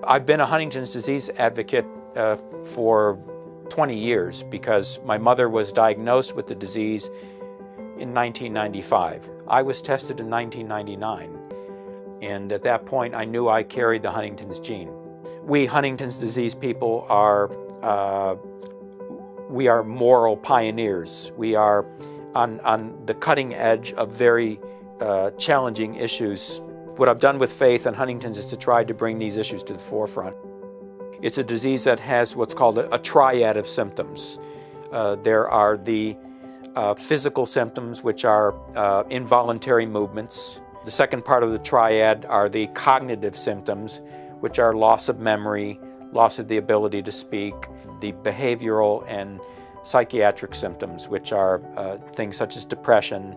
I've been a Huntington's disease advocate for 20 years because my mother was diagnosed with the disease in 1995. I was tested in 1999, and at that point I knew I carried the Huntington's gene. We Huntington's disease people are moral pioneers. We are on the cutting edge of very challenging issues. What I've done with Faith and Huntington's is to try to bring these issues to the forefront. It's a disease that has what's called a triad of symptoms. There are the physical symptoms, which are involuntary movements. The second part of the triad are the cognitive symptoms, which are loss of memory, loss of the ability to speak, the behavioral and psychiatric symptoms, which are things such as depression,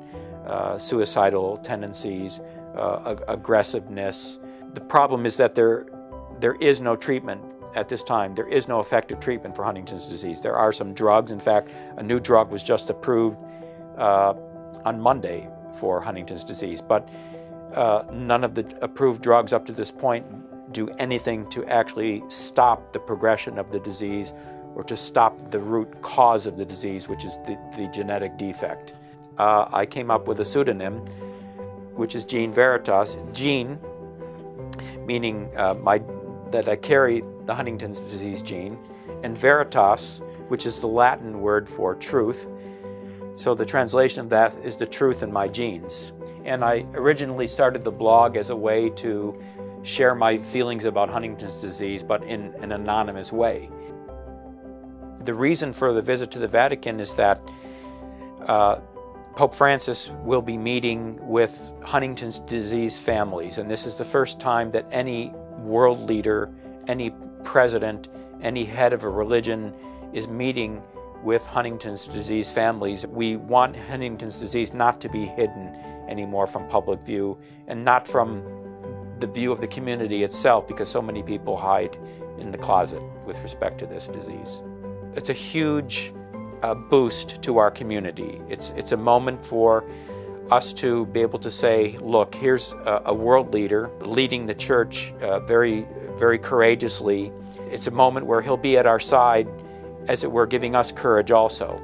suicidal tendencies, aggressiveness. The problem is that there is no treatment at this time. There is no effective treatment for Huntington's disease. There are some drugs. In fact, a new drug was just approved on Monday for Huntington's disease, but none of the approved drugs up to this point do anything to actually stop the progression of the disease or to stop the root cause of the disease, which is the genetic defect. I came up with a pseudonym, which is Gene Veritas. Gene, meaning that I carry the Huntington's disease gene, and Veritas, which is the Latin word for truth. So the translation of that is the truth in my genes. And I originally started the blog as a way to share my feelings about Huntington's disease, but in an anonymous way. The reason for the visit to the Vatican is that Pope Francis will be meeting with Huntington's disease families, and this is the first time that any world leader, any president, any head of a religion is meeting with Huntington's disease families. We want Huntington's disease not to be hidden anymore from public view and not from the view of the community itself, because so many people hide in the closet with respect to this disease. It's a huge boost to our community. It's a moment for us to be able to say, look, here's a world leader leading the church very, very courageously. It's a moment where he'll be at our side, as it were, giving us courage also.